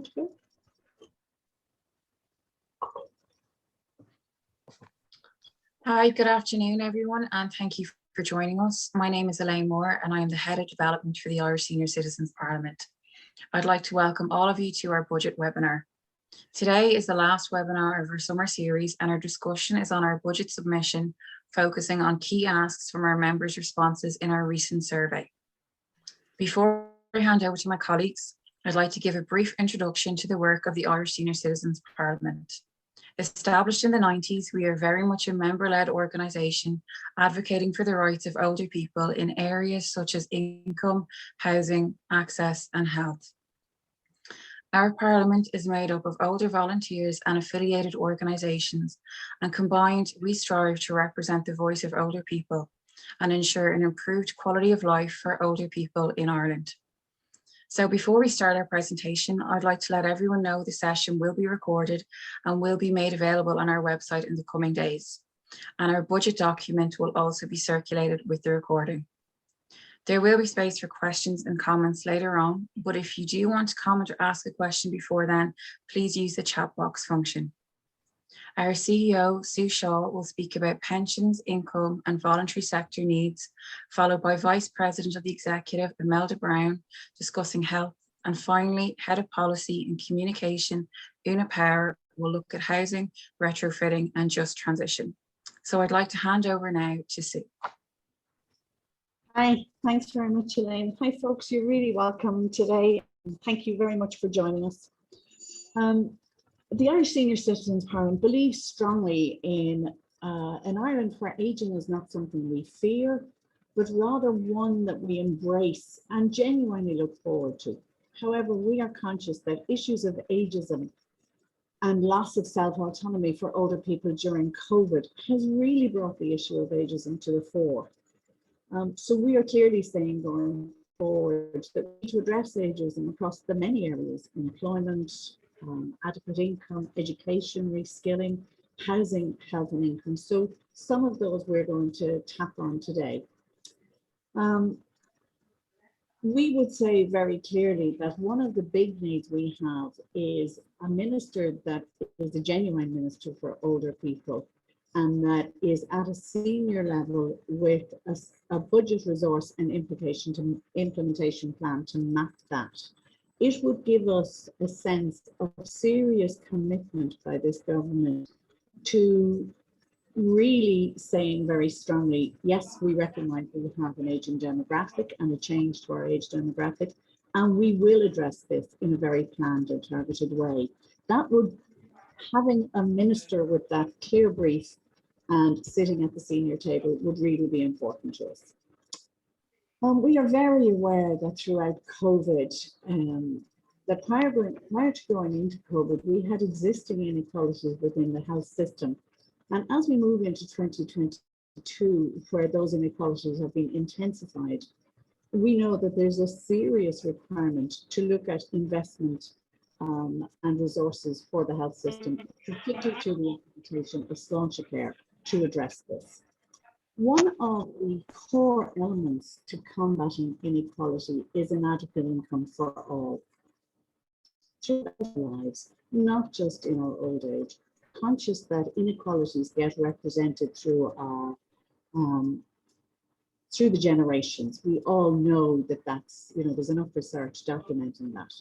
to go? Hi, good afternoon, everyone, and thank you for joining us. My name is Elaine and I am the Head of Development for the Irish Senior Citizens Parliament. I'd like to welcome all of you to our budget webinar. Today is the last webinar of our summer series, and our discussion is on our budget submission, focusing on key asks from our members' responses in our recent survey. Before I hand over to my colleagues, I'd like to give a brief introduction to the work of the Irish Senior Citizens Parliament. Established in the 90s, we are very much a member-led organisation advocating for the rights of older people in areas such as income, housing, access and health. Our Parliament is made up of older volunteers and affiliated organisations, and combined we strive to represent the voice of older people and ensure an improved quality of life for older people in Ireland. So before we start our presentation, I'd like to let everyone know the session will be recorded and will be made available on our website in the coming days. And our budget document will also be circulated with the recording. There will be space for questions and comments later on, but if you do want to comment or ask a question before then, please use the chat box function. Our CEO, Sue Shaw, will speak about pensions, income and voluntary sector needs, followed by Vice President of the Executive, Imelda Browne, discussing health. And finally, Head of Policy and Communication, Una Power, will look at housing, retrofitting and just transition. So I'd like to hand over now to Sue. Hi, thanks very much, Elaine. Hi, folks, you're really welcome today. Thank you very much for joining us. The Irish Senior Citizens Parliament believes strongly in an Ireland where ageing is not something we fear, but rather one that we embrace and genuinely look forward to. However, we are conscious that issues of ageism and loss of self-autonomy for older people during COVID has really brought the issue of ageism to the fore. So we are clearly saying going forward that we need to address ageism across the many areas: employment, adequate income, education, reskilling, housing, health and income. So some of those we're going to tap on today. We would say very clearly that one of the big needs we have is a minister that is a genuine minister for older people, and that is at a senior level with a budget resource and implementation plan to map that. It would give us a sense of serious commitment by this government to really saying very strongly, yes, we recognise we have an ageing demographic and a change to our age demographic, and we will address this in a very planned and targeted way. That would, having a minister with that clear brief and sitting at the senior table would really be important to us. We are very aware that throughout COVID, that prior to going into COVID, we had existing inequalities within the health system. And as we move into 2022, where those inequalities have been intensified, we know that there's a serious requirement to look at investment and resources for the health system, particularly to the implementation of Sláinte Care to address this. One of the core elements to combating inequality is an adequate income for all through our lives, not just in our old age. Conscious that inequalities get represented through our through the generations. We all know that that's, there's enough research documenting that.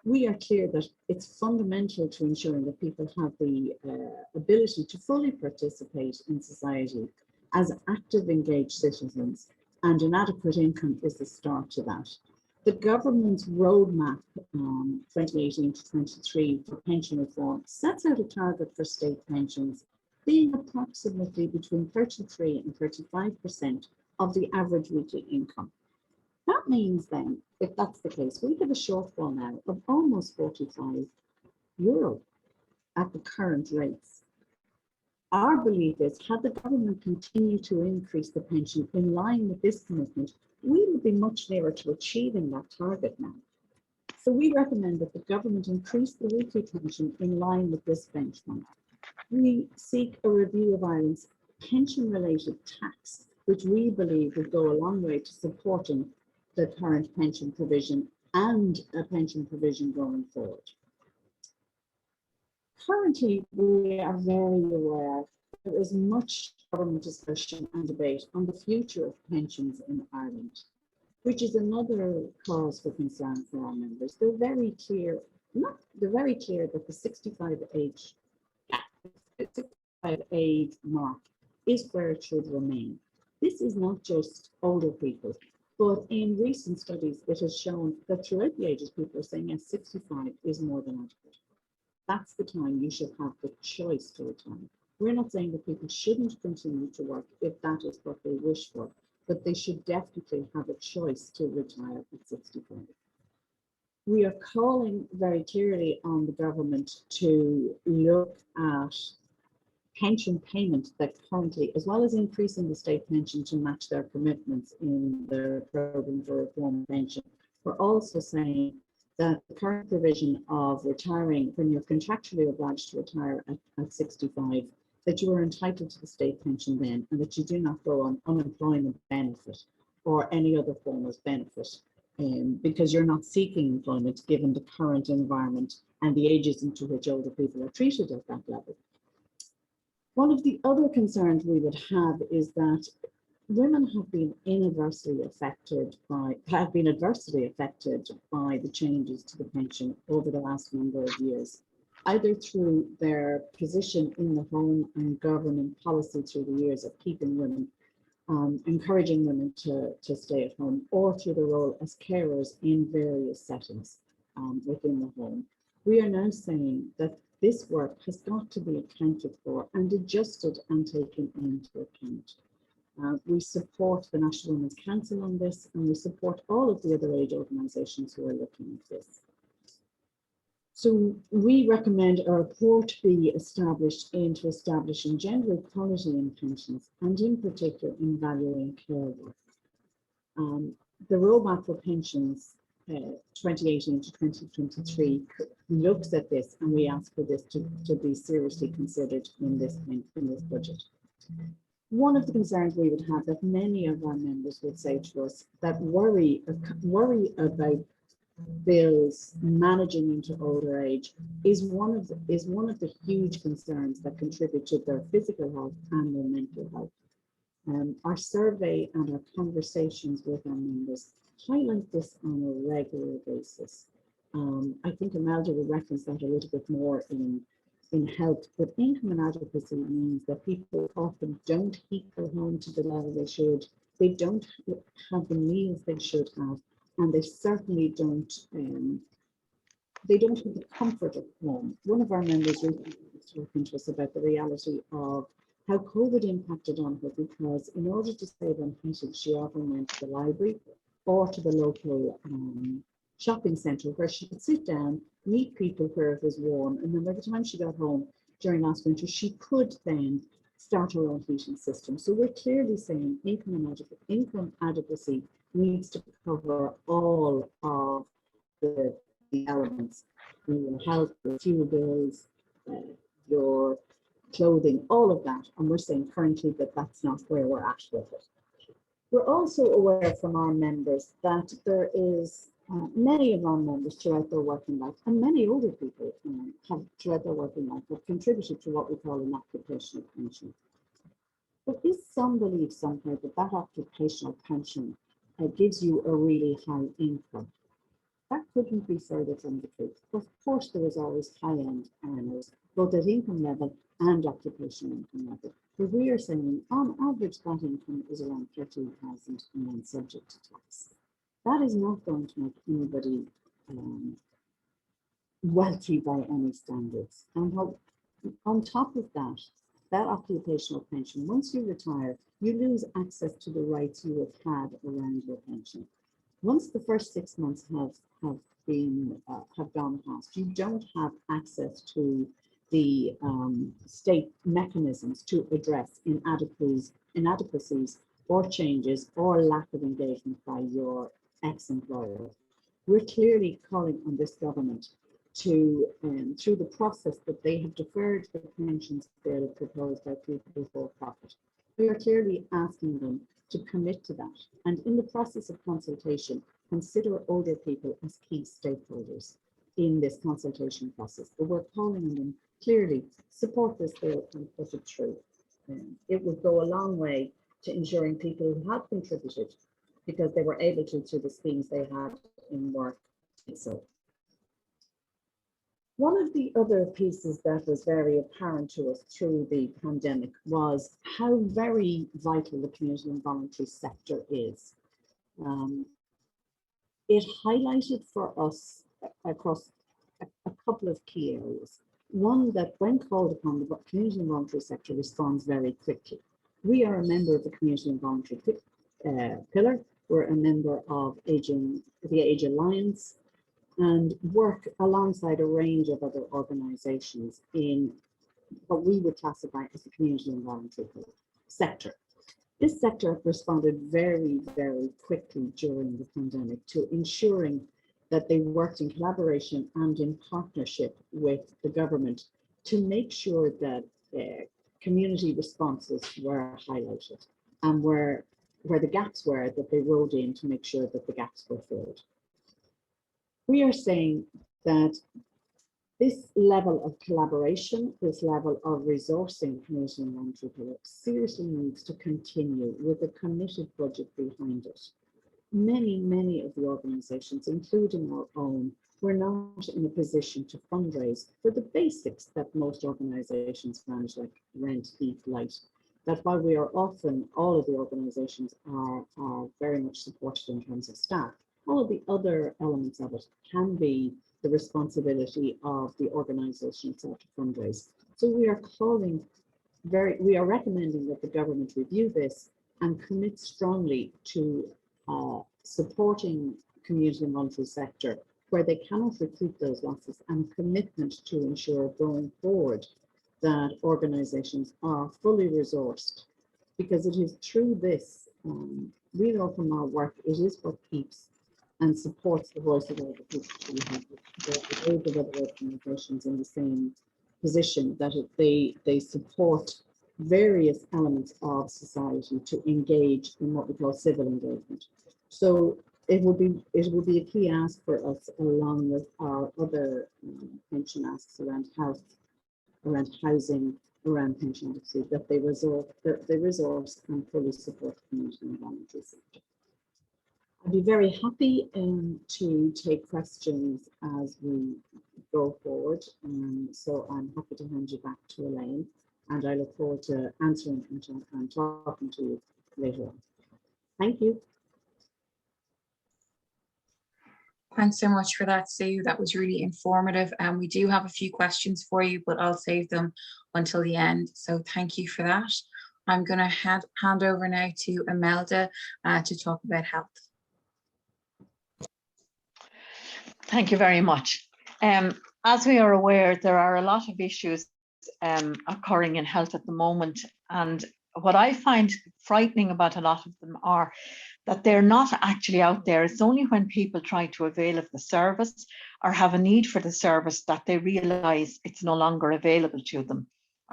We are clear that it's fundamental to ensuring that people have the ability to fully participate in society as active, engaged citizens, and an adequate income is the start to that. The government's roadmap, 2018 to 23 for pension reform, sets out a target for state pensions being approximately between 33 and 35% of the average weekly income. That means then, if that's the case, we have a shortfall now of almost €45 at the current rates. Our belief is, had the government continued to increase the pension in line with this commitment, we would be much nearer to achieving that target now. So we recommend that the government increase the weekly pension in line with this benchmark. We seek a review of Ireland's pension-related tax, which we believe would go a long way to supporting the current pension provision and a pension provision going forward. Currently, we are very aware there is much government discussion and debate on the future of pensions in Ireland, which is another cause for concern for our members. They're very clear, they're very clear that the 65 age mark is where it should remain. This is not just older people, but in recent studies, it has shown that throughout the ages, people are saying, yes, 65 is more than adequate. That's the time you should have the choice to retire. We're not saying that people shouldn't continue to work if that is what they wish for, but they should definitely have a choice to retire at 65. We are calling very clearly on the government to look at pension payment that currently, as well as increasing the state pension to match their commitments in their program for reform pension. We're also saying that the current provision of retiring when you're contractually obliged to retire at 65, that you are entitled to the state pension then, and that you do not go on unemployment benefit or any other form of benefit because you're not seeking employment given the current environment and the ages into which older people are treated at that level. One of the other concerns we would have is that women have been adversely affected by the changes to the pension over the last number of years, either through their position in the home and government policy through the years of keeping women, encouraging women to stay at home, or through the role as carers in various settings within the home. We are now saying that this work has got to be accounted for and adjusted and taken into account. We support the National Women's Council on this, and we support all of the other age organisations who are looking at this. So we recommend a report be established into establishing gender equality in pensions, and in particular in valuing care work. The roadmap for pensions 2018 to 2023 looks at this, and we ask for this to be seriously considered in this budget. One of the concerns we would have that many of our members would say to us that worry about bills managing into older age is one of the huge concerns that contribute to their physical health and their mental health. Our survey and our conversations with our members highlight this on a regular basis. I think Imelda will reference that a little bit more in health, but income inadequacy means that people often don't heat their home to the level they should. They don't have the meals they should have, and they certainly don't. They don't have the comfort of home. One of our members was talking to us about the reality of how COVID impacted on her, because in order to save on heating, she often went to the library or to the local shopping centre where she could sit down, meet people where it was warm, and then by the time she got home during last winter, she could then start her own heating system. So we're clearly saying income adequacy needs to cover all of the elements, your health, your fuel bills, your clothing, all of that. And we're saying currently that that's not where we're at with it. We're also aware from our members that there is many of our members throughout their working life, and many older people have throughout their working life have contributed to what we call an occupational pension. There is some belief somehow that that occupational pension gives you a really high income. That couldn't be further from the truth. Of course, there is always high-end earners, both at income level and occupational income level. But we are saying, on average, that income is around 13,000 and then subject to tax. That is not going to make anybody wealthy by any standards. And on top of that, that occupational pension, once you retire, you lose access to the rights you have had around your pension. Once the first 6 months have gone past, you don't have access to the state mechanisms to address inadequacies or changes or lack of engagement by your ex-employer. We're clearly calling on this government to, through the process that they have deferred the pensions bill proposed by people for profit, we are clearly asking them to commit to that. And in the process of consultation, consider older people as key stakeholders in this consultation process. But we're calling on them clearly, support this bill and push it through. It would go a long way to ensuring people who have contributed because they were able to the schemes they had in work. So one of the other pieces that was very apparent to us through the pandemic was how very vital the community and voluntary sector is. It highlighted for us across a couple of key areas. One, that when called upon, the community and voluntary sector responds very quickly. We are a member of the community and voluntary pillar. We're a member of the Age Alliance and work alongside a range of other organisations in what we would classify as the community and voluntary sector. This sector responded very, very quickly during the pandemic to ensuring that they worked in collaboration and in partnership with the government to make sure that community responses were highlighted and where the gaps were, that they rolled in to make sure that the gaps were filled. We are saying that this level of collaboration, this level of resourcing community and voluntary pillar seriously needs to continue with a committed budget behind it. Many of the organisations, including our own, were not in a position to fundraise for the basics that most organisations manage, like rent, heat, light. That while we are often, all of the organisations are very much supported in terms of staff, all of the other elements of it can be the responsibility of the organisation itself to fundraise. So we are recommending that the government review this and commit strongly to supporting community and voluntary sector where they cannot recoup those losses, and commitment to ensure going forward that organisations are fully resourced, because it is through this, we know from our work, it is what keeps and supports the voice of older people. The other organisations in the same position, that they support various elements of society to engage in what we call civil engagement. So it will be a key ask for us, along with our other pension asks around health, around housing, around pension advocacy, that they resource and fully support the community and voluntary sector. I'd be very happy to take questions as we go forward. So I'm happy to hand you back to Elaine, and I look forward to answering and talking to you later on. Thank you. Thanks so much for that, Sue. That was really informative. And we do have a few questions for you, but I'll save them until the end. So thank you for that. I'm going to hand over now to Imelda to talk about health. Thank you very much. As we are aware, there are a lot of issues occurring in health at the moment. And what I find frightening about a lot of them are that they're not actually out there. It's only when people try to avail of the service or have a need for the service that they realise it's no longer available to them.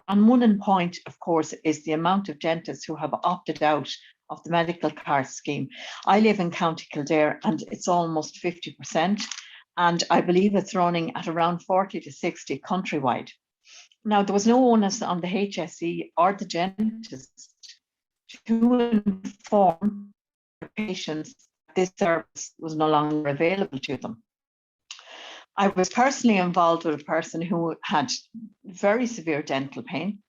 And one in point, of course, is the amount of dentists who have opted out of the medical card scheme. I live in County Kildare and it's almost 50%. And I believe it's running at around 40 to 60 countrywide. Now, there was no onus on the HSE or the dentist to inform patients that this service was no longer available to them. I was personally involved with a person who had very severe dental pain,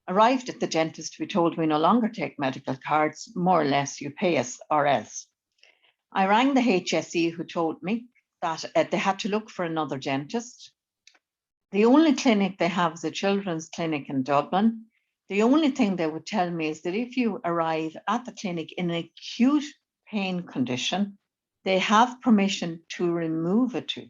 arrived at the dentist, we told we no longer take medical cards, more or less you pay us or else. I rang the HSE, who told me that they had to look for another dentist. The only clinic they have is a children's clinic in Dublin. The only thing they would tell me is that if you arrive at the clinic in an acute pain condition, they have permission to remove a tooth,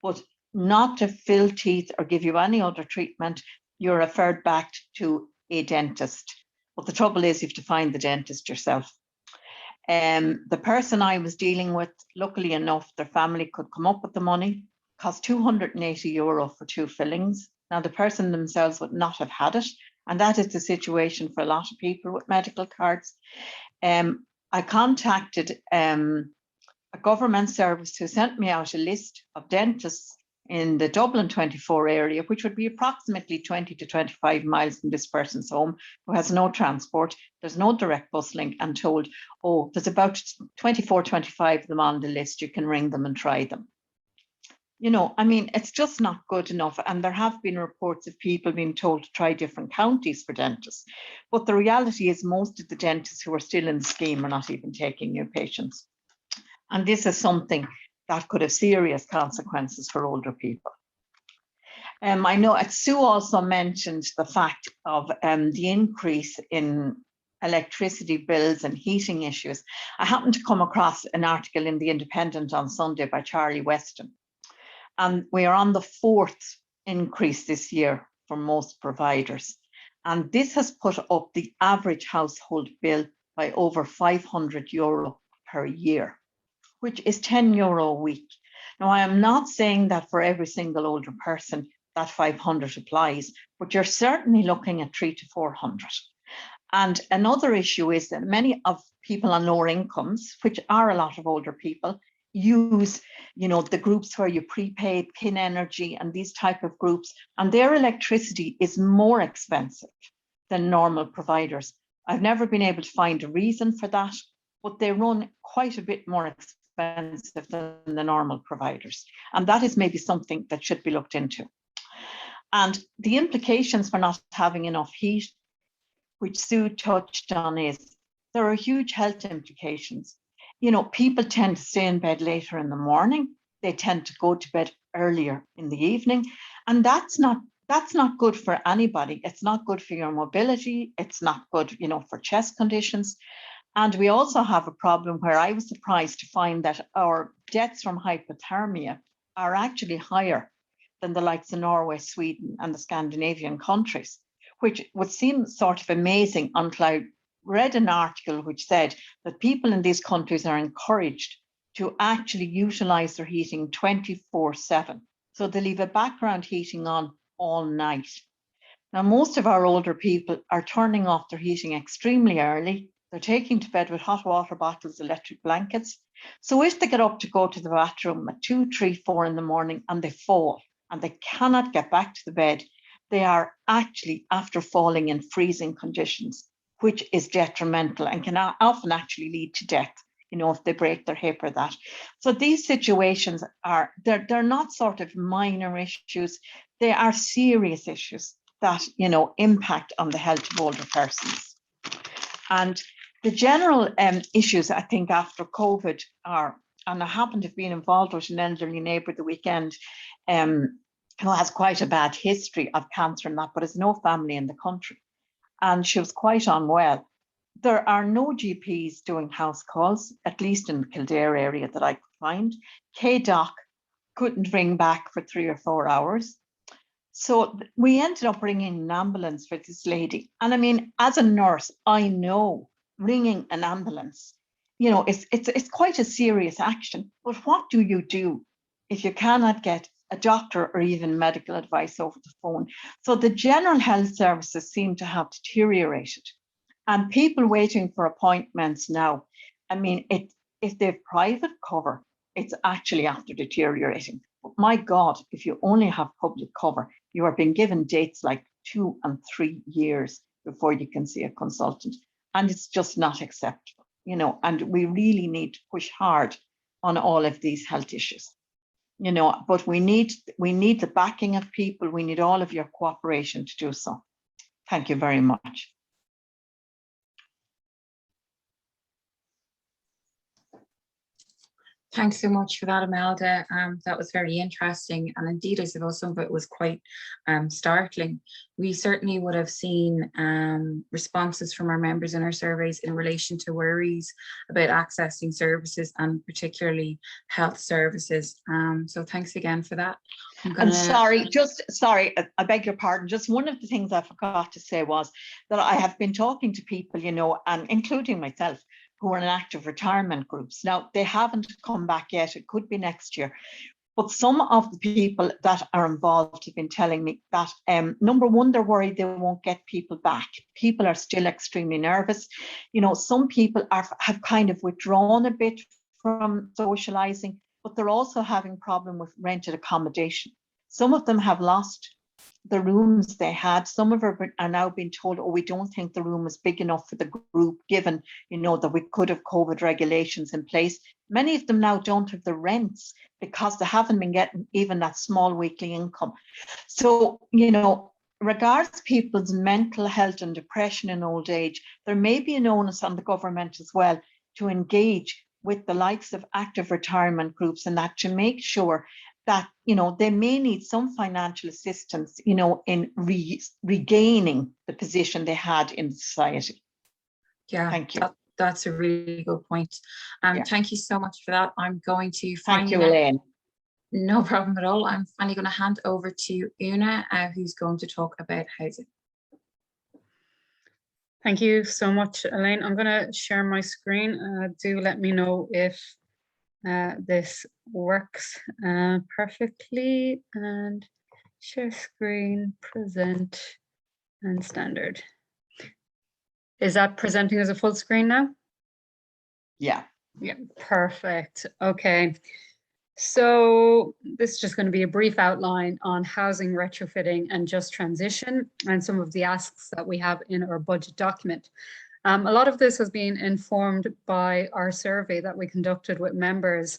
but not to fill teeth or give you any other treatment. You're referred back to a dentist. But the trouble is you have to find the dentist yourself. The person I was dealing with, luckily enough, their family could come up with the money, cost €280 for 2 fillings. Now, the person themselves would not have had it, and that is the situation for a lot of people with medical cards. I contacted a government service who sent me out a list of dentists in the Dublin 24 area, which would be approximately 20 to 25 miles from this person's home, who has no transport, there's no direct bus link, and told, oh, there's about 24, 25 of them on the list, you can ring them and try them. You know, I mean, it's just not good enough. And there have been reports of people being told to try different counties for dentists. But the reality is most of the dentists who are still in the scheme are not even taking new patients. And this is something that could have serious consequences for older people. I know Sue also mentioned the fact of the increase in electricity bills and heating issues. I happened to come across an article in The Independent on Sunday by Charlie Weston. And we are on the 4th increase this year for most providers. And this has put up the average household bill by over €500 per year, which is €10 a week. Now, I am not saying that for every single older person that 500 applies, but you're certainly looking at 300 to 400. And another issue is that many of people on lower incomes, which are a lot of older people, use, you know, the groups where you prepay, PIN Energy and these type of groups, and their electricity is more expensive than normal providers. I've never been able to find a reason for that, but they run quite a bit more expensive than the normal providers. And that is maybe something that should be looked into. And the implications for not having enough heat, which Sue touched on, is there are huge health implications. You know, people tend to stay in bed later in the morning. They tend to go to bed earlier in the evening. And that's not good for anybody. It's not good for your mobility. It's not good, you know, for chest conditions. And we also have a problem where I was surprised to find that our deaths from hypothermia are actually higher than the likes of Norway, Sweden, and the Scandinavian countries, which would seem sort of amazing until I read an article which said that people in these countries are encouraged to actually utilize their heating 24/7. So they leave a background heating on all night. Now, most of our older people are turning off their heating extremely early. They're taking to bed with hot water bottles, electric blankets. So if they get up to go to the bathroom at 2, 3, 4 in the morning and they fall and they cannot get back to the bed, they are actually after falling in freezing conditions, which is detrimental and can often actually lead to death, you know, if they break their hip or that. So these situations are, they're not sort of minor issues. They are serious issues that, you know, impact on the health of older persons. And the general issues, I think, after COVID are, and I happen to have been involved with an elderly neighbour the weekend who has quite a bad history of cancer and that, but has no family in the country. And she was quite unwell. There are no GPs doing house calls, at least in the Kildare area that I could find. KDoc couldn't ring back for 3 or 4 hours. So we ended up bringing an ambulance for this lady. And I mean, as a nurse, I know ringing an ambulance, you know, it's quite a serious action. But what do you do if you cannot get a doctor or even medical advice over the phone? So the general health services seem to have deteriorated, and people waiting for appointments now, I mean, if they've private cover, it's actually after deteriorating. But my God, if you only have public cover, you are being given dates like 2 and 3 years before you can see a consultant. And it's just not acceptable, you know, and we really need to push hard on all of these health issues. You know, but we need the backing of people. We need all of your cooperation to do so. Thank you very much. Thanks so much for that, Imelda. That was very interesting. And indeed, I suppose some of it was quite startling. We certainly would have seen responses from our members in our surveys in relation to worries about accessing services and particularly health services. So thanks again for that. And sorry, I beg your pardon. Just one of the things I forgot to say was that I have been talking to people, you know, and including myself, who are in active retirement groups. Now, they haven't come back yet. It could be next year. But some of the people that are involved have been telling me that, number one, they're worried they won't get people back. People are still extremely nervous. You know, some people have kind of withdrawn a bit from socializing, but they're also having problem with rented accommodation. Some of them have lost the rooms they had. Some of them are now being told, oh, we don't think the room is big enough for the group, given, you know, that we could have COVID regulations in place. Many of them now don't have the rents because they haven't been getting even that small weekly income. So, you know, regards people's mental health and depression in old age, there may be an onus on the government as well to engage with the likes of active retirement groups, and that to make sure that, you know, they may need some financial assistance, you know, in regaining the position they had in society. Yeah, thank you. That's a really good point. Yeah. Thank you so much for that. I'm going to Thank you, Elaine. No problem at all. I'm finally going to hand over to Una, who's going to talk about housing. Thank you so much, Elaine. I'm going to share my screen. Do let me know if this works perfectly. And share screen, present, and standard. Is that presenting as a full screen now? Yeah. Yeah, perfect. Okay. So this is just going to be a brief outline on housing retrofitting and just transition and some of the asks that we have in our budget document. A lot of this has been informed by our survey that we conducted with members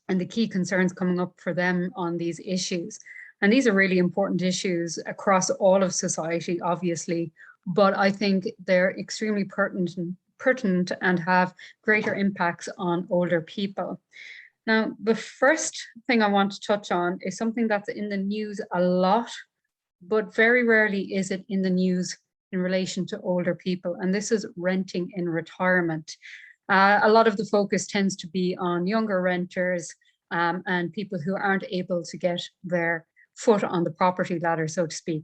and the key concerns coming up for them on these issues. And these are really important issues across all of society, obviously, but I think they're extremely pertinent and have greater impacts on older people. Now, the first thing I want to touch on is something that's in the news a lot, but very rarely is it in the news in relation to older people, and this is renting in retirement. A lot of the focus tends to be on younger renters and people who aren't able to get their foot on the property ladder, so to speak.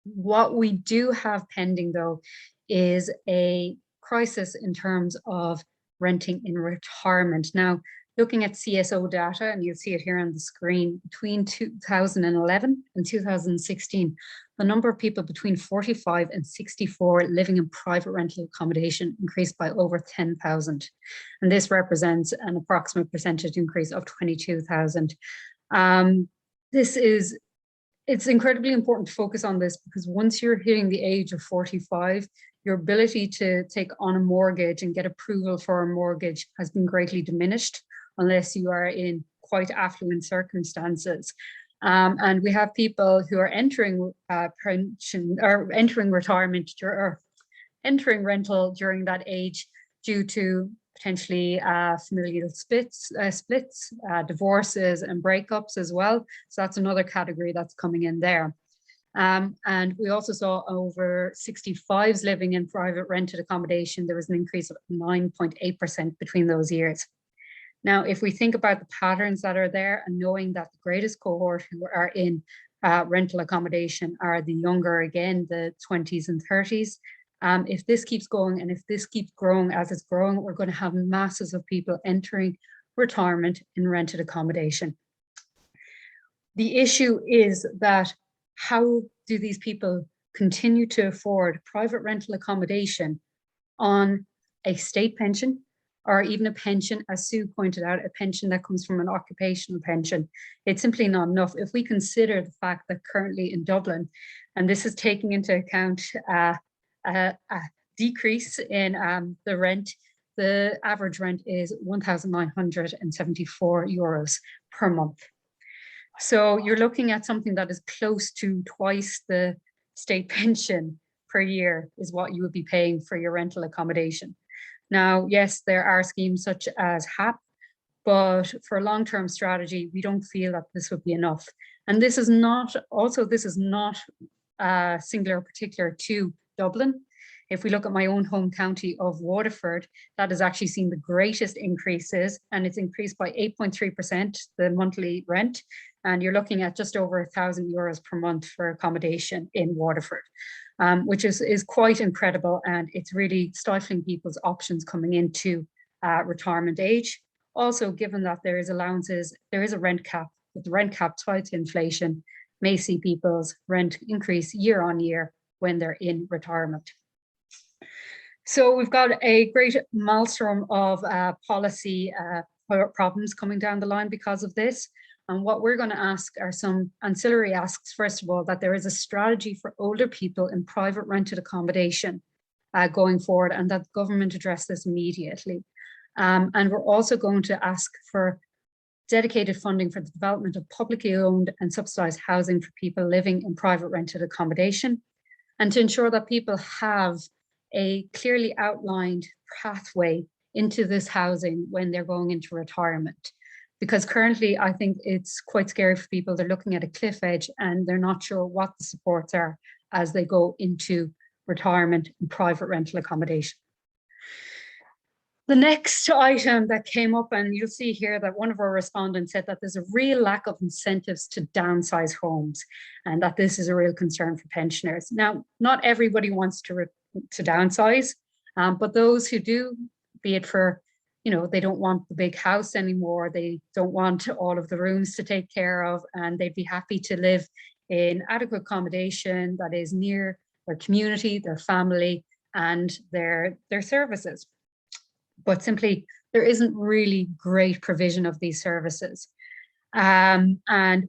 What we do have pending, though, is a crisis in terms of renting in retirement. Now, looking at CSO data, and you'll see it here on the screen, between 2011 and 2016, the number of people between 45 and 64 living in private rental accommodation increased by over 10,000. And this represents an approximate percentage increase of 22,000. It's incredibly important to focus on this because once you're hitting the age of 45, your ability to take on a mortgage and get approval for a mortgage has been greatly diminished unless you are in quite affluent circumstances. And we have people who are entering pension or entering retirement or entering rental during that age due to potentially familial splits, divorces and breakups as well. So that's another category that's coming in there. And we also saw over 65s living in private rented accommodation. There was an increase of 9.8% between those years. Now, if we think about the patterns that are there and knowing that the greatest cohort who are in rental accommodation are the younger, again, the 20s and 30s, if this keeps going and if this keeps growing as it's growing, we're going to have masses of people entering retirement in rented accommodation. The issue is that how do these people continue to afford private rental accommodation on a state pension or even a pension, as Sue pointed out, a pension that comes from an occupational pension? It's simply not enough. If we consider the fact that currently in Dublin, and this is taking into account a decrease in the rent, the average rent is 1,974 euros per month. So you're looking at something that is close to twice the state pension per year is what you would be paying for your rental accommodation. Now, yes, there are schemes such as HAP, but for a long-term strategy, we don't feel that this would be enough. And this is not singular or particular to Dublin. If we look at my own home county of Waterford, that has actually seen the greatest increases, and it's increased by 8.3%, the monthly rent. And you're looking at just over 1,000 euros per month for accommodation in Waterford, which is quite incredible. And it's really stifling people's options coming into retirement age. Also, given that there is allowances, there is a rent cap, but the rent cap tied to inflation may see people's rent increase year on year when they're in retirement. So we've got a great maelstrom of policy problems coming down the line because of this. And what we're going to ask are some ancillary asks. First of all, that there is a strategy for older people in private rented accommodation going forward, and that the government address this immediately. And we're also going to ask for dedicated funding for the development of publicly owned and subsidized housing for people living in private rented accommodation, and to ensure that people have a clearly outlined pathway into this housing when they're going into retirement. Because currently, I think it's quite scary for people. They're looking at a cliff edge and they're not sure what the supports are as they go into retirement and private rental accommodation. The next item that came up, and you'll see here that one of our respondents said that there's a real lack of incentives to downsize homes, and that this is a real concern for pensioners. Now, not everybody wants to downsize, but those who do, be it for, they don't want the big house anymore, they don't want all of the rooms to take care of, and they'd be happy to live in adequate accommodation that is near their community, their family, and their services. But simply, there isn't really great provision of these services. And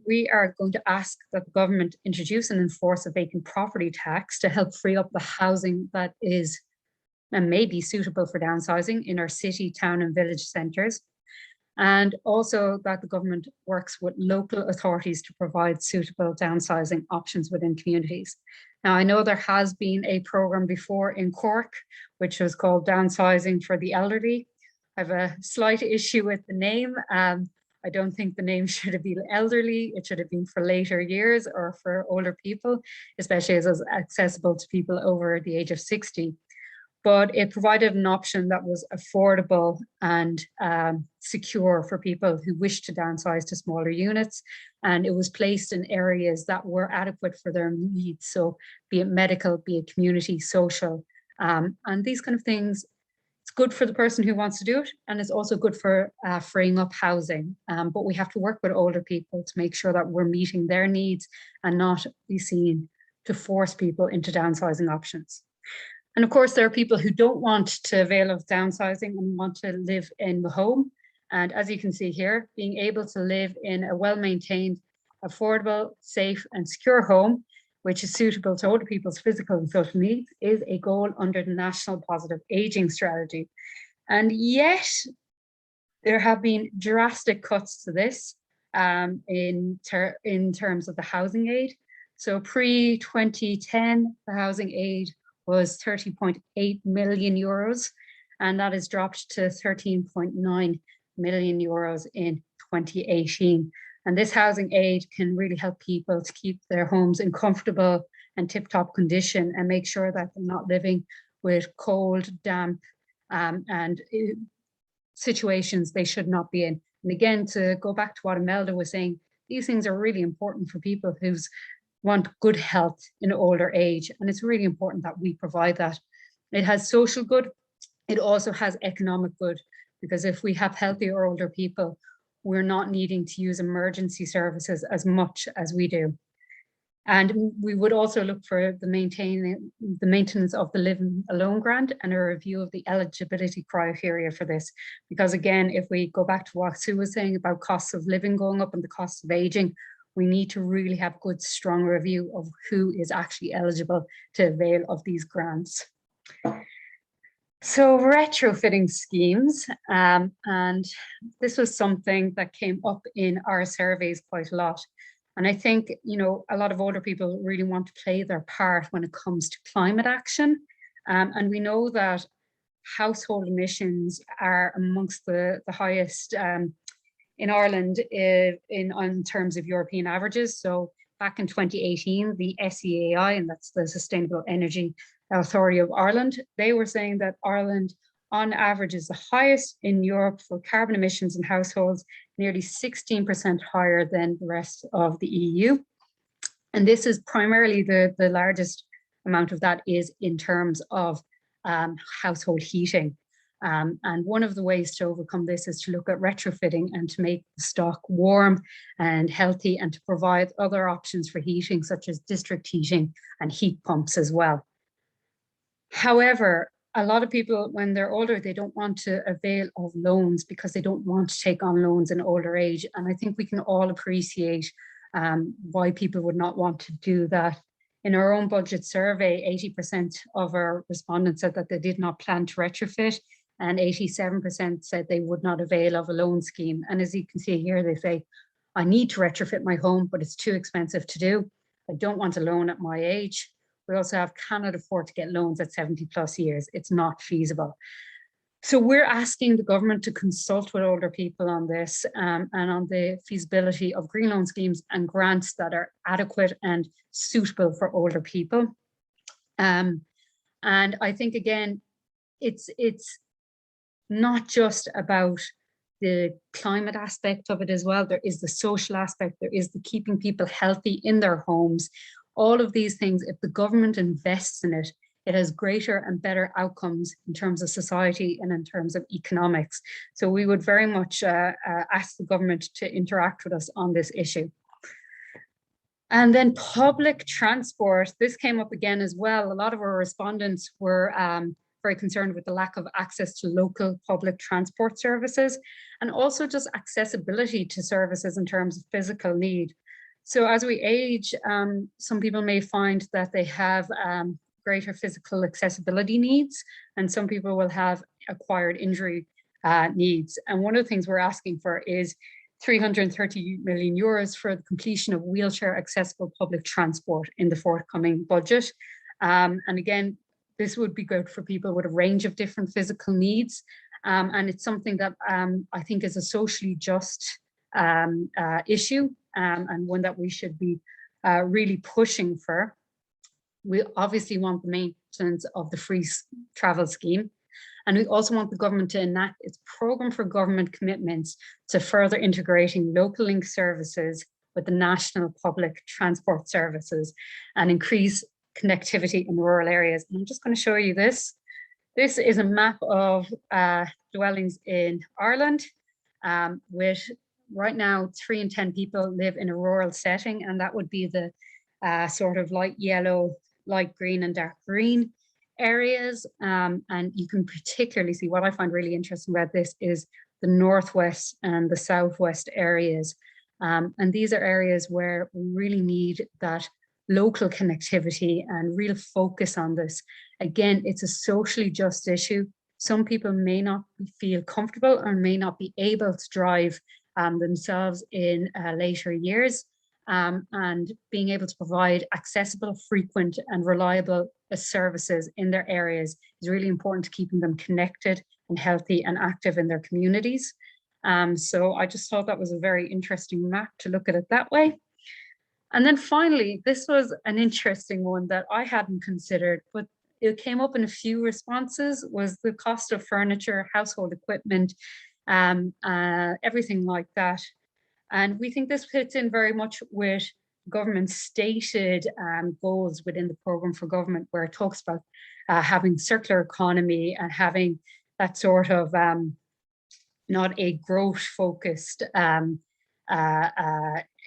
we are going to ask that the government introduce and enforce a vacant property tax to help free up the housing that is and may be suitable for downsizing in our city, town and village centres. And also that the government works with local authorities to provide suitable downsizing options within communities. Now, I know there has been a programme before in Cork, which was called Downsizing for the Elderly. I have a slight issue with the name. I don't think the name should have been elderly. It should have been for later years or for older people, especially as it's accessible to people over the age of 60. But it provided an option that was affordable and secure for people who wish to downsize to smaller units. And it was placed in areas that were adequate for their needs. So be it medical, be it community, social, and these kind of things. It's good for the person who wants to do it, and it's also good for freeing up housing. But we have to work with older people to make sure that we're meeting their needs and not be seen to force people into downsizing options. And of course, there are people who don't want to avail of downsizing and want to live in the home. And as you can see here, being able to live in a well-maintained, affordable, safe and secure home, which is suitable to older people's physical and social needs, is a goal under the National Positive Aging Strategy. And yet, there have been drastic cuts to this in terms of the housing aid. So pre-2010, the housing aid was 30.8 million euros, and that has dropped to 13.9 million euros in 2018. And this housing aid can really help people to keep their homes in comfortable and tip-top condition and make sure that they're not living with cold, damp, and situations they should not be in. And again, to go back to what Imelda was saying, these things are really important for people who want good health in older age. And it's really important that we provide that. It has social good. It also has economic good, because if we have healthier older people, we're not needing to use emergency services as much as we do. And we would also look for the maintenance of the Living Alone grant and a review of the eligibility criteria for this. Because again, if we go back to what Sue was saying about costs of living going up and the costs of aging, we need to really have good, strong review of who is actually eligible to avail of these grants. So retrofitting schemes, and this was something that came up in our surveys quite a lot. And I think, a lot of older people really want to play their part when it comes to climate action. And we know that household emissions are amongst the highest in Ireland in terms of European averages. So back in 2018, the SEAI, and that's the Sustainable Energy Authority of Ireland, they were saying that Ireland on average is the highest in Europe for carbon emissions in households, nearly 16% higher than the rest of the EU. And this is primarily the largest amount of that is in terms of household heating. And one of the ways to overcome this is to look at retrofitting and to make the stock warm and healthy, and to provide other options for heating, such as district heating and heat pumps as well. However, a lot of people, when they're older, they don't want to avail of loans because they don't want to take on loans in older age. And I think we can all appreciate why people would not want to do that. In our own budget survey, 80% of our respondents said that they did not plan to retrofit, and 87% said they would not avail of a loan scheme. And as you can see here, they say, I need to retrofit my home, but it's too expensive to do. I don't want a loan at my age. We also cannot afford to get loans at 70+ years. It's not feasible. So we're asking the government to consult with older people on this and on the feasibility of green loan schemes and grants that are adequate and suitable for older people. And I think, again, it's not just about the climate aspect of it as well. There is the social aspect. There is the keeping people healthy in their homes. All of these things, if the government invests in it, it has greater and better outcomes in terms of society and in terms of economics. So we would very much ask the government to interact with us on this issue. And then public transport, this came up again as well. A lot of our respondents were very concerned with the lack of access to local public transport services, and also just accessibility to services in terms of physical need. So as we age, some people may find that they have greater physical accessibility needs, and some people will have acquired injury needs. And one of the things we're asking for is 330 million euros for the completion of wheelchair accessible public transport in the forthcoming budget. And again, this would be good for people with a range of different physical needs. And it's something that I think is a socially just issue, and one that we should be really pushing for. We obviously want the maintenance of the free travel scheme. And we also want the government to enact its programme for government commitments to further integrating local link services with the national public transport services and increase connectivity in rural areas. And I'm just going to show you this. This is a map of dwellings in Ireland, with right now 3 in 10 people live in a rural setting, and that would be the sort of light yellow, light green and dark green areas. And you can particularly see, what I find really interesting about this is the northwest and the southwest areas. And these are areas where we really need that local connectivity and real focus on this. Again, it's a socially just issue. Some people may not feel comfortable or may not be able to drive themselves in later years. And being able to provide accessible, frequent and reliable services in their areas is really important to keeping them connected and healthy and active in their communities. So I just thought that was a very interesting map to look at it that way. And then finally, this was an interesting one that I hadn't considered, but it came up in a few responses, was the cost of furniture, household equipment, everything like that. And we think this fits in very much with government's stated goals within the programme for government, where it talks about having circular economy and having that sort of not a growth focused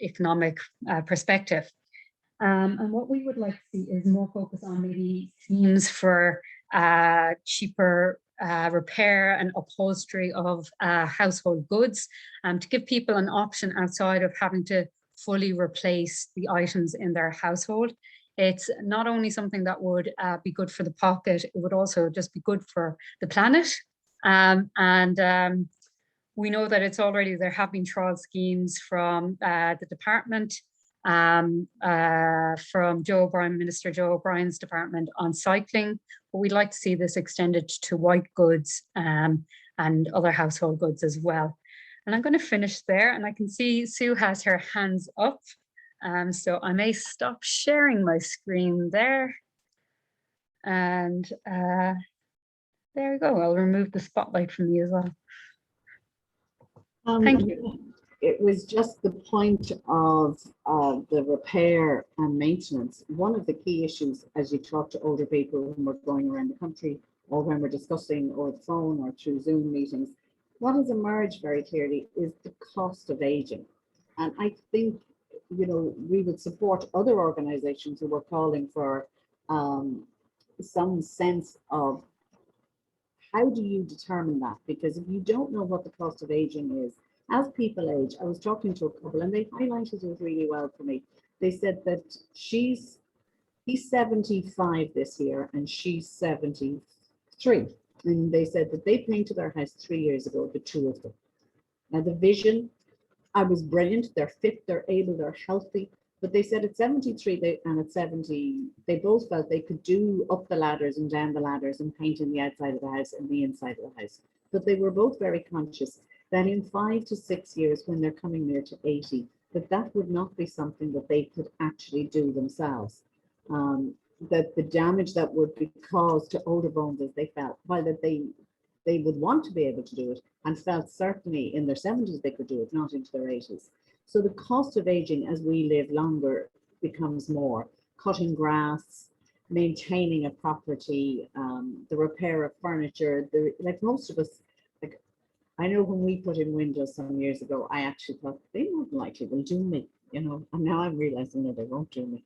economic perspective. And what we would like to see is more focus on maybe schemes for cheaper repair and upholstery of household goods, to give people an option outside of having to fully replace the items in their household. It's not only something that would be good for the pocket, it would also just be good for the planet. We know that it's already, there have been trial schemes from the department, from Joe O'Brien, Minister Joe O'Brien's department on cycling, but we'd like to see this extended to white goods and other household goods as well. And I'm going to finish there, and I can see Sue has her hands up, so I may stop sharing my screen there. And there we go. I'll remove the spotlight from you as well. Thank you. It was just the point of the repair and maintenance. One of the key issues as you talk to older people when we're going around the country, or when we're discussing over the phone or through Zoom meetings, what has emerged very clearly is the cost of aging. And I think, you know, we would support other organizations who were calling for some sense of how do you determine that? Because if you don't know what the cost of aging is, as people age, I was talking to a couple and they highlighted it really well for me. They said that he's 75 this year and she's 73. And they said that they painted their house 3 years ago, the two of them. Now the vision, I was brilliant. They're fit, they're able, they're healthy. But they said at 73 and at 70, they both felt they could do up the ladders and down the ladders and painting the outside of the house and the inside of the house. But they were both very conscious that in 5 to 6 years, when they're coming near to 80, that would not be something that they could actually do themselves. That the damage that would be caused to older bones, as they felt, while that they would want to be able to do it and felt certainly in their 70s they could do it, not into their 80s. So the cost of aging as we live longer becomes more. Cutting grass, maintaining a property, the repair of furniture, like most of us, like I know when we put in windows some years ago, I actually thought they most likely will do me, you know, and now I'm realizing that they won't do me,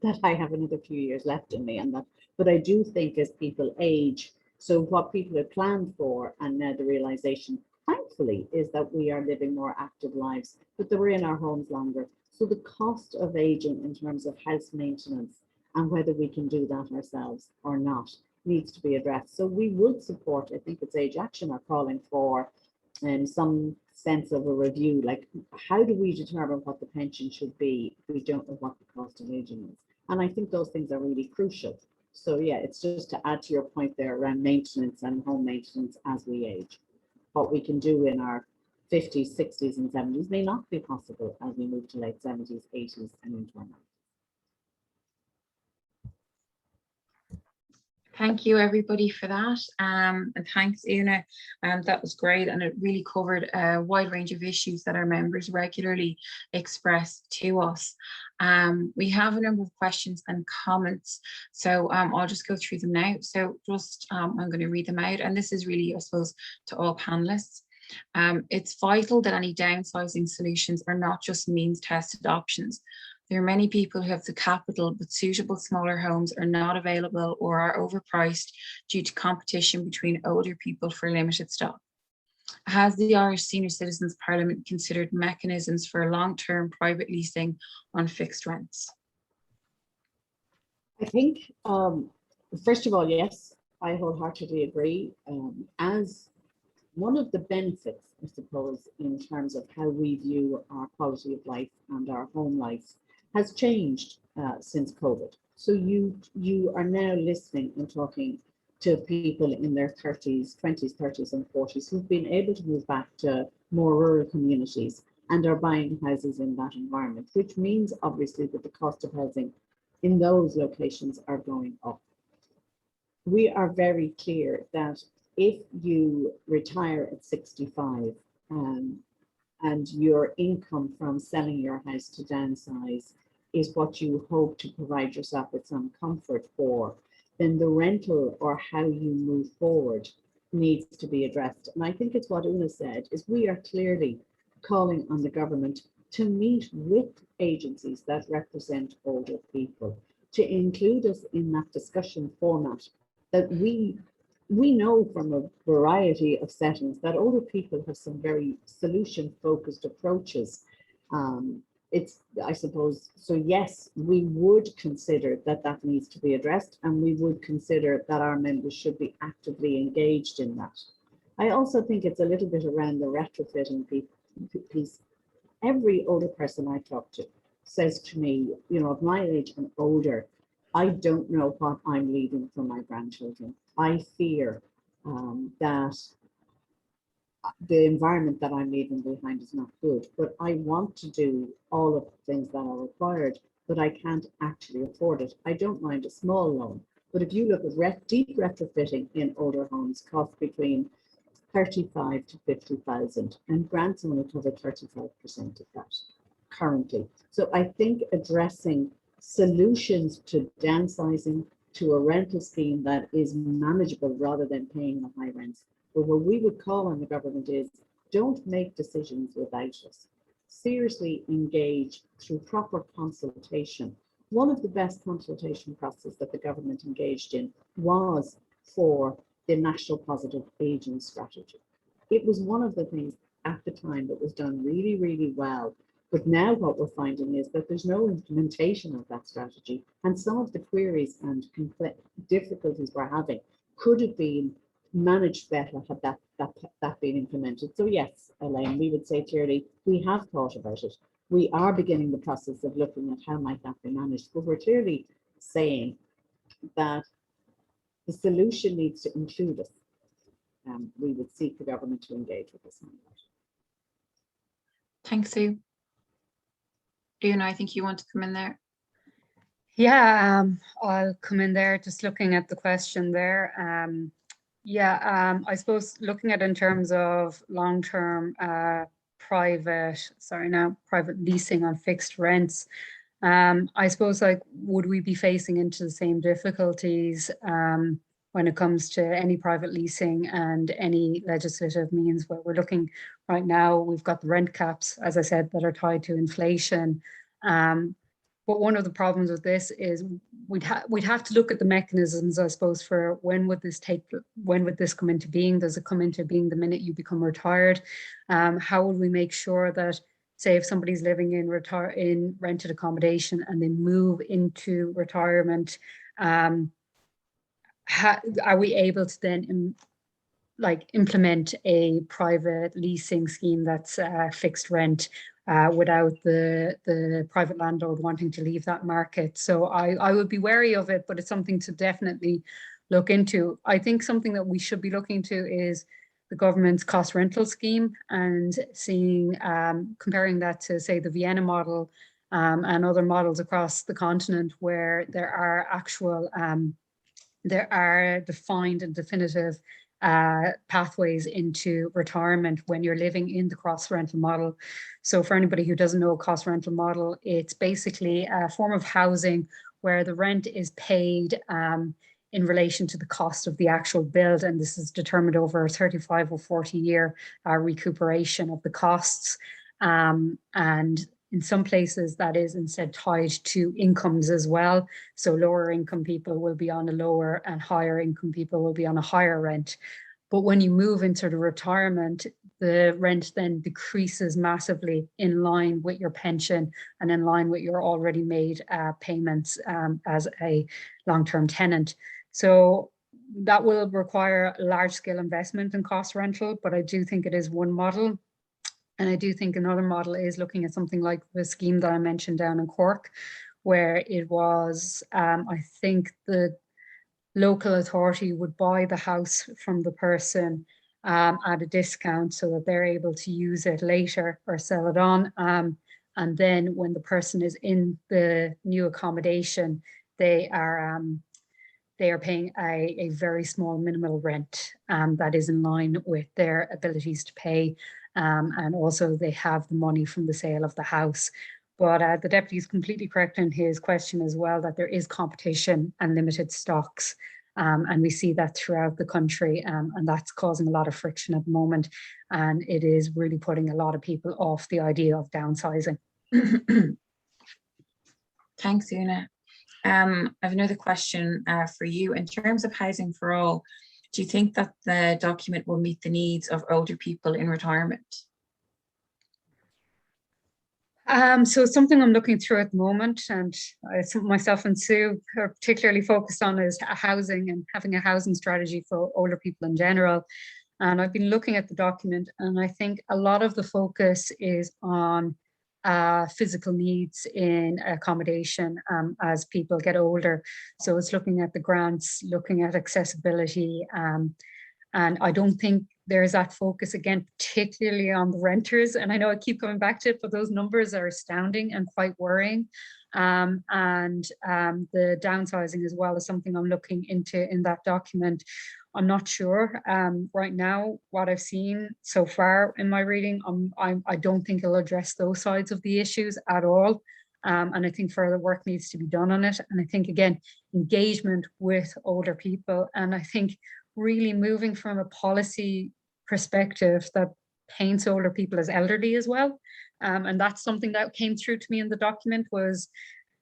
that I have another few years left in me and that, but I do think as people age, so what people had planned for and now the realization, thankfully, is that we are living more active lives, but that we're in our homes longer. So the cost of aging in terms of house maintenance and whether we can do that ourselves or not needs to be addressed. So we would support, I think it's Age Action are calling for some sense of a review, like how do we determine what the pension should be if we don't know what the cost of aging is? And I think those things are really crucial. So yeah, it's just to add to your point there around maintenance and home maintenance as we age. What we can do in our 50s, 60s and 70s may not be possible as we move to late 70s, 80s and into our 90s. Thank you everybody for that. And thanks Una. That was great and it really covered a wide range of issues that our members regularly express to us. We have a number of questions and comments, so I'll just go through them now. So just I'm going to read them out, and this is really, I suppose, to all panelists. It's vital that any downsizing solutions are not just means tested options. There are many people who have the capital, but suitable smaller homes are not available or are overpriced due to competition between older people for limited stock. Has the Irish Senior Citizens Parliament considered mechanisms for long-term private leasing on fixed rents? I think, first of all, yes, I wholeheartedly agree. As one of the benefits, I suppose, in terms of how we view our quality of life and our home life has changed since COVID. So you are now listening and talking to people in their 30s, 20s, 30s and 40s who've been able to move back to more rural communities and are buying houses in that environment, which means obviously that the cost of housing in those locations are going up. We are very clear that if you retire at 65 and your income from selling your house to downsize is what you hope to provide yourself with some comfort for, then the rental or how you move forward needs to be addressed. And I think it's what Una said, is we are clearly calling on the government to meet with agencies that represent older people, to include us in that discussion format, that we know from a variety of settings that older people have some very solution-focused approaches. I suppose, so yes, we would consider that needs to be addressed, and we would consider that our members should be actively engaged in that. I also think it's a little bit around the retrofitting piece. Every older person I talk to says to me, you know, of my age and older, I don't know what I'm leaving for my grandchildren. I fear that the environment that I'm leaving behind is not good, but I want to do all of the things that are required, but I can't actually afford it. I don't mind a small loan, but if you look at deep retrofitting in older homes, cost between 35 to 50,000, and grants only cover 35% of that currently. So I think addressing solutions to downsizing, to a rental scheme that is manageable rather than paying the high rents. But what we would call on the government is, don't make decisions without us. Seriously engage through proper consultation. One of the best consultation processes that the government engaged in was for the National Positive Aging Strategy. It was one of the things at the time that was done really, really well. But now what we're finding is that there's no implementation of that strategy. And some of the queries and difficulties we're having could have been managed better had that been implemented. So yes, Elaine, we would say clearly, we have thought about it. We are beginning the process of looking at how might that be managed, but we're clearly saying that the solution needs to include us. We would seek the government to engage with us on that. Thanks, Sue. Una, I think you want to come in there. Yeah, I'll come in there just looking at the question there. I suppose looking at in terms of long-term private leasing on fixed rents, I suppose, like, would we be facing into the same difficulties when it comes to any private leasing and any legislative means where we're looking right now? We've got the rent caps, as I said, that are tied to inflation. But one of the problems with this is we'd have to look at the mechanisms, I suppose, for when would this come into being? Does it come into being the minute you become retired? How would we make sure that, say, if somebody's living in rented accommodation and they move into retirement, are we able to then implement a private leasing scheme that's fixed rent without the private landlord wanting to leave that market? So I would be wary of it, but it's something to definitely look into. I think something that we should be looking to is the government's cost rental scheme and seeing, comparing that to, say, the Vienna model and other models across the continent where there are defined and definitive pathways into retirement when you're living in the cross rental model. So for anybody who doesn't know a cost rental model, it's basically a form of housing where the rent is paid in relation to the cost of the actual build, and this is determined over a 35 or 40 year recuperation of the costs. And in some places that is instead tied to incomes as well. So lower income people will be on a lower and higher income people will be on a higher rent. But when you move into the retirement, the rent then decreases massively in line with your pension and in line with your already made payments as a long-term tenant. So that will require large scale investment in cost rental, but I do think it is one model. And I do think another model is looking at something like the scheme that I mentioned down in Cork, where it was, I think the local authority would buy the house from the person at a discount so that they're able to use it later or sell it on. And then when the person is in the new accommodation, they are paying a very small minimal rent that is in line with their abilities to pay. And also they have the money from the sale of the house. But the deputy is completely correct in his question as well, that there is competition and limited stocks. And we see that throughout the country, and that's causing a lot of friction at the moment. And it is really putting a lot of people off the idea of downsizing. Thanks, Una. I have another question for you. In terms of Housing for All, do you think that the document will meet the needs of older people in retirement? So something I'm looking through at the moment, and myself and Sue are particularly focused on, is housing and having a housing strategy for older people in general. And I've been looking at the document, and I think a lot of the focus is on physical needs in accommodation as people get older. So it's looking at the grants, looking at accessibility, and I don't think there's that focus, again, particularly on the renters. And I know I keep coming back to it, but those numbers are astounding and quite worrying. The downsizing as well is something I'm looking into in that document. I'm not sure right now what I've seen so far in my reading. I don't think it'll address those sides of the issues at all. And I think further work needs to be done on it. And I think, again, engagement with older people. And I think really moving from a policy perspective that paints older people as elderly as well. And that's something that came through to me in the document, was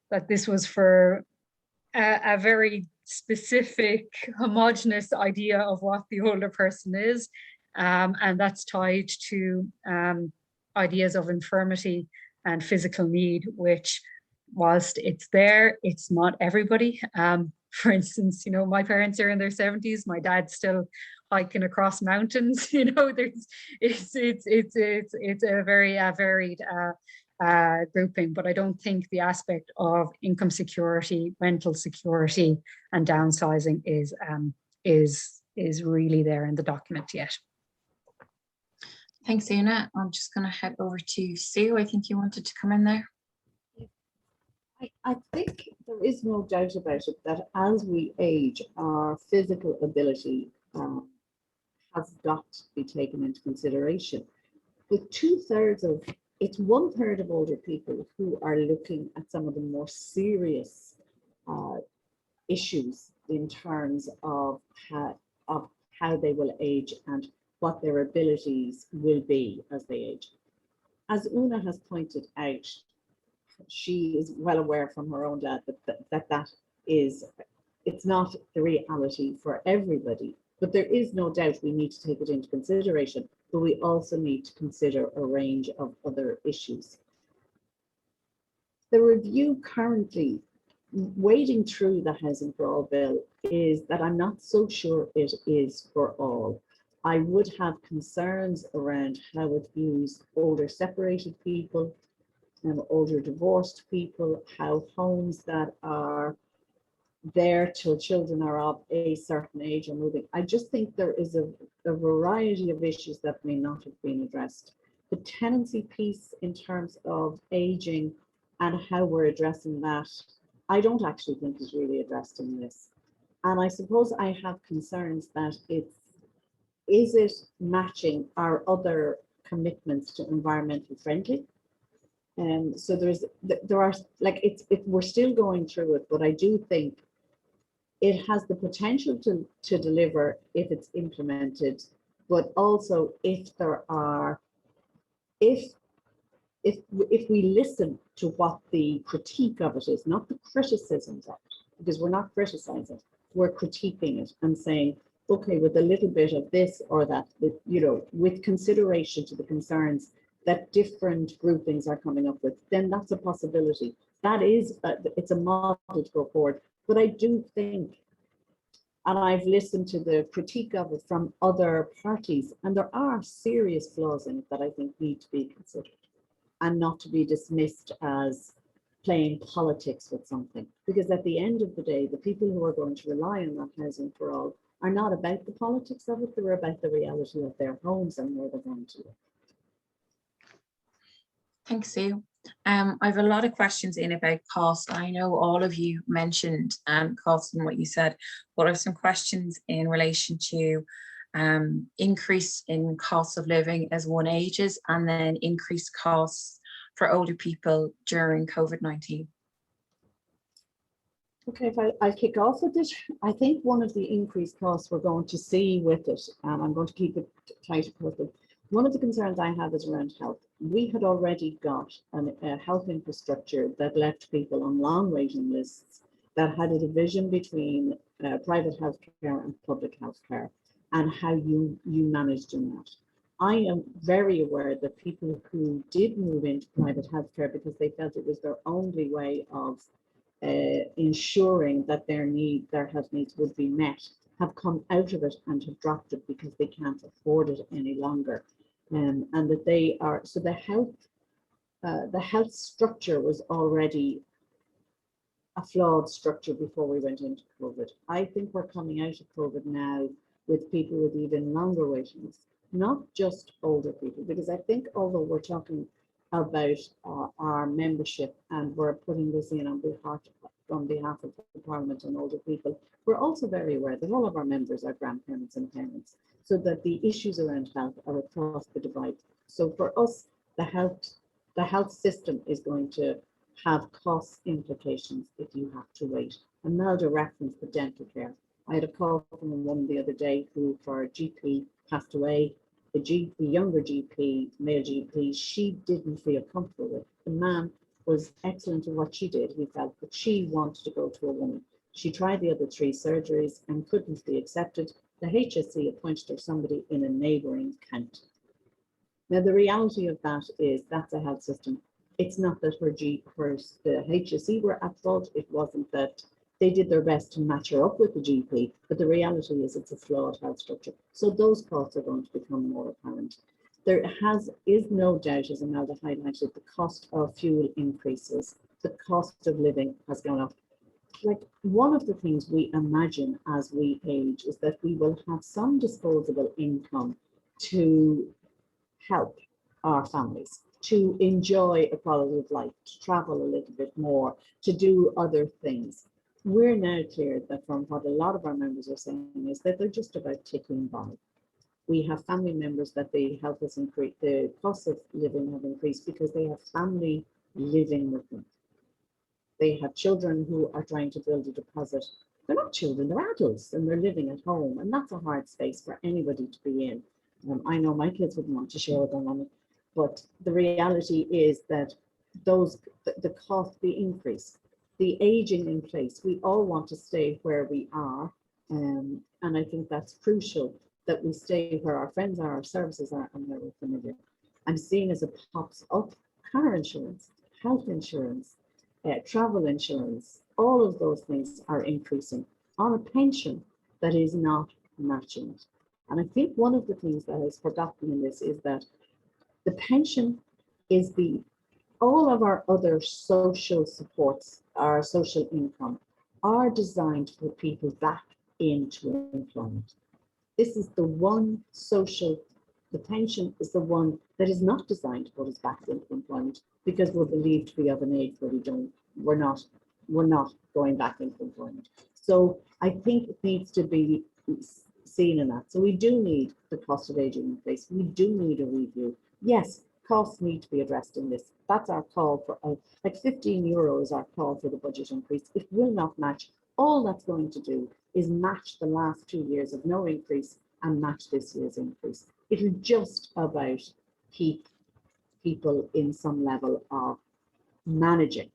that this was for a very specific homogenous idea of what the older person is. And that's tied to ideas of infirmity and physical need, which whilst it's there, it's not everybody. For instance, you know, my parents are in their 70s, my dad's still hiking across mountains. You know, it's a very varied grouping, but I don't think the aspect of income security, rental security, and downsizing is really there in the document yet. Thanks, Una. I'm just going to head over to Sue. I think you wanted to come in there. I think there is no doubt about it that as we age, our physical ability has got to be taken into consideration. With 2/3 of, it's 1/3 of older people who are looking at some of the more serious issues in terms of how they will age and what their abilities will be as they age. As Una has pointed out, she is well aware from her own dad that is, it's not the reality for everybody, but there is no doubt we need to take it into consideration, but we also need to consider a range of other issues. The review currently, wading through the Housing for All bill, is that I'm not so sure it is for all. I would have concerns around how it views older separated people, older divorced people, how homes that are there till children are of a certain age are moving. I just think there is a variety of issues that may not have been addressed. The tenancy piece in terms of aging and how we're addressing that, I don't actually think is really addressed in this. And I suppose I have concerns that is it matching our other commitments to environmental friendly? So there are, like, we're still going through it, but I do think it has the potential to deliver if it's implemented, but also if there are, if we listen to what the critique of it is, not the criticisms of it, because we're not criticizing, we're critiquing it and saying, okay, with a little bit of this or that, you know, with consideration to the concerns that different groupings are coming up with, then that's a possibility. That is, it's a model to go forward. But I do think, and I've listened to the critique of it from other parties, and there are serious flaws in it that I think need to be considered and not to be dismissed as playing politics with something. Because at the end of the day, the people who are going to rely on that Housing for All are not about the politics of it, they're about the reality of their homes and where they're going to live. Thanks, Sue. I have a lot of questions in about cost. I know all of you mentioned cost and what you said, but I have some questions in relation to increase in cost of living as one ages, and then increased costs for older people during COVID-19. Okay, if I'll kick off with it. I think one of the increased costs we're going to see with it, and I'm going to keep it tight, but one of the concerns I have is around health. We had already got a health infrastructure that left people on long waiting lists, that had a division between private healthcare and public healthcare, and how you managed in that. I am very aware that people who did move into private healthcare because they felt it was their only way of ensuring that their health needs would be met, have come out of it and have dropped it because they can't afford it any longer. And that they are, so the health structure was already a flawed structure before we went into COVID. I think we're coming out of COVID now with people with even longer waiting lists, not just older people, because I think although we're talking about our membership and we're putting this in on behalf of the Parliament and older people, we're also very aware that all of our members are grandparents and parents, so that the issues around health are across the divide. So for us, the health system is going to have cost implications if you have to wait. Imelda referenced the dental care. I had a call from a woman the other day who, for a GP, passed away. The younger GP, male GP, she didn't feel comfortable with. The man was excellent in what she did, he felt, but she wanted to go to a woman. She tried the other 3 surgeries and couldn't be accepted. The HSE appointed her somebody in a neighbouring county. Now, the reality of that is that's a health system. It's not that the HSE were at fault. It wasn't that they did their best to match her up with the GP, but the reality is it's a flawed health structure. So those costs are going to become more apparent. There is no doubt, as Imelda highlighted, the cost of fuel increases. The cost of living has gone up. Like, one of the things we imagine as we age is that we will have some disposable income to help our families, to enjoy a quality of life, to travel a little bit more, to do other things. We're now clear that from what a lot of our members are saying is that they're just about ticking by. We have family members that they help us increase, the cost of living have increased because they have family living with them. They have children who are trying to build a deposit. They're not children, they're adults, and they're living at home, and that's a hard space for anybody to be in. I know my kids wouldn't want to share their money, but the reality is that the cost, the increase, the aging in place, we all want to stay where we are, and I think that's crucial, that we stay where our friends are, our services are, and where we're familiar. I'm seeing as it pops up, car insurance, health insurance, travel insurance, all of those things are increasing on a pension that is not matching it. And I think one of the things that is forgotten in this is that the pension is all of our other social supports, our social income, are designed to put people back into employment. This is the one the pension is the one that is not designed to put us back into employment, because we're believed to be of an age where we're not going back into employment. So I think it needs to be seen in that. So we do need the cost of aging in place. We do need a review. Yes, costs need to be addressed in this. That's our call for, like €15 is our call for the budget increase. It will not match. All that's going to do is match the last 2 years of no increase and match this year's increase. It'll just about keep people in some level of managing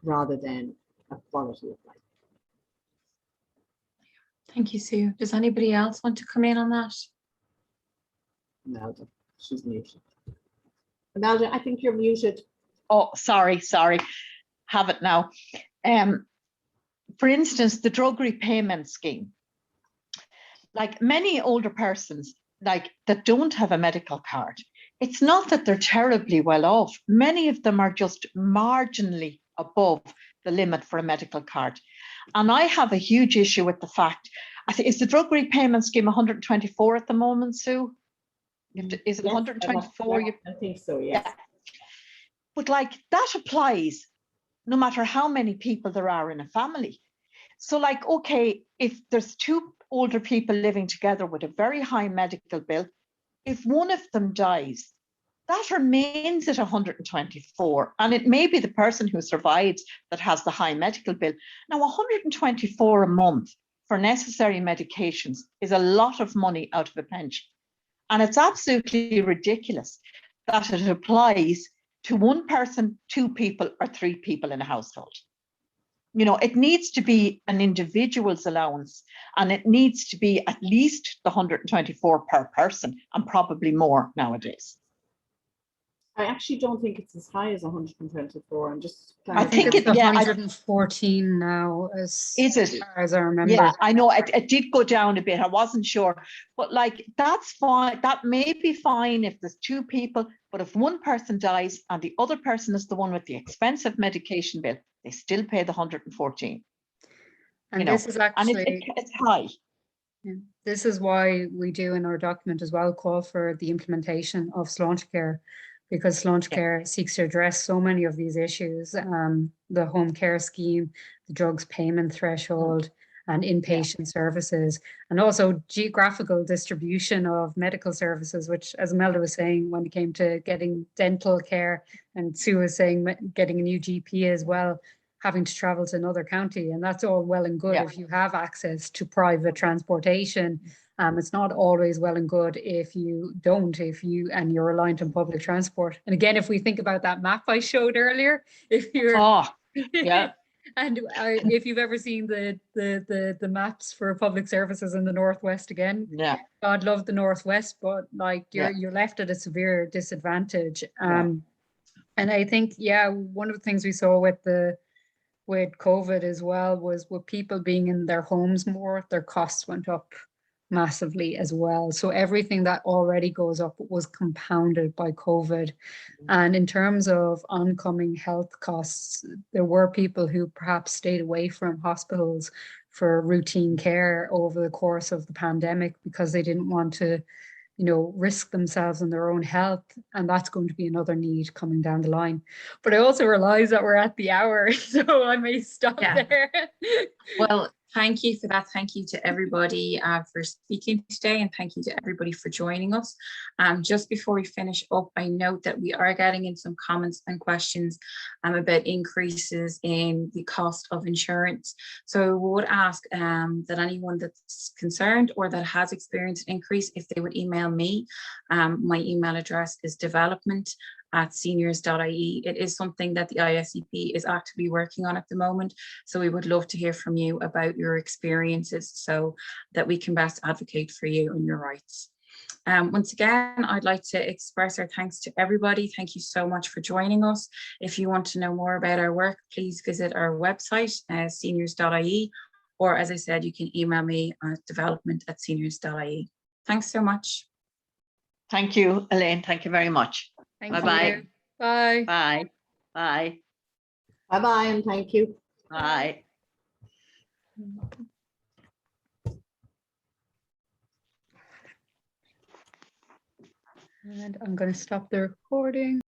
rather than a quality of life. Thank you, Sue. Does anybody else want to come in on that? Imelda, she's muted. Imelda, I think you're muted. Oh, sorry. Have it now. For instance, the drug repayment scheme. Like, many older persons, like, that don't have a medical card, it's not that they're terribly well off. Many of them are just marginally above the limit for a medical card. And I have a huge issue with the fact, is the drug repayment scheme 124 at the moment, Sue? Is it 124? I think so, yes. Yeah. But like, that applies no matter how many people there are in a family. So like, okay, if there's 2 older people living together with a very high medical bill, if one of them dies, that remains at 124. And it may be the person who survives that has the high medical bill. Now, 124 a month for necessary medications is a lot of money out of a pension. And it's absolutely ridiculous that it applies to 1 person, 2 people, or 3 people in a household. You know, it needs to be an individual's allowance, and it needs to be at least the 124 per person, and probably more nowadays. I actually don't think it's as high as 124. I'm just. I think it's it, yeah, 114 now, as far as I remember. Yeah, I know it did go down a bit. I wasn't sure, but like, that's fine. That may be fine if there's 2 people, but if 1 person dies and the other person is the one with the expensive medication bill, they still pay the 114. And this is actually, and it's high. Yeah. This is why we do in our document as well call for the implementation of Sláinte Care, because Sláinte Care seeks to address so many of these issues, the home care scheme, the drugs payment threshold, and inpatient services, and also geographical distribution of medical services, which, as Imelda was saying, when it came to getting dental care, and Sue was saying getting a new GP as well, having to travel to another county, and that's all well and good if you have access to private transportation. It's not always well and good if you don't, and you're reliant on public transport. And again, if we think about that map I showed earlier, if you're And if you've ever seen the maps for public services in the Northwest again, Yeah. God love the Northwest, but like you're left at a severe disadvantage. And I think, yeah, one of the things we saw with COVID as well was with people being in their homes more, their costs went up massively as well. So everything that already goes up was compounded by COVID. And in terms of oncoming health costs, there were people who perhaps stayed away from hospitals for routine care over the course of the pandemic because they didn't want to, you know, risk themselves and their own health. And that's going to be another need coming down the line. But I also realize that we're at the hour, so I may stop there. Well, thank you for that. Thank you to everybody for speaking today, and thank you to everybody for joining us. Just before we finish up, I note that we are getting in some comments and questions about increases in the cost of insurance. So I would ask that anyone that's concerned or that has experienced an increase, if they would email me. My email address is development@seniors.ie. It is something that the ISCP is actively working on at the moment. So we would love to hear from you about your experiences so that we can best advocate for you and your rights. Once again, I'd like to express our thanks to everybody. Thank you so much for joining us. If you want to know more about our work, please visit our website, seniors.ie, or as I said, you can email me at development@seniors.ie. Thanks so much. Thank you, Elaine. Thank you very much. Bye-bye. Bye. Bye. Bye. Bye-bye, and thank you. Bye. And I'm going to stop the recording.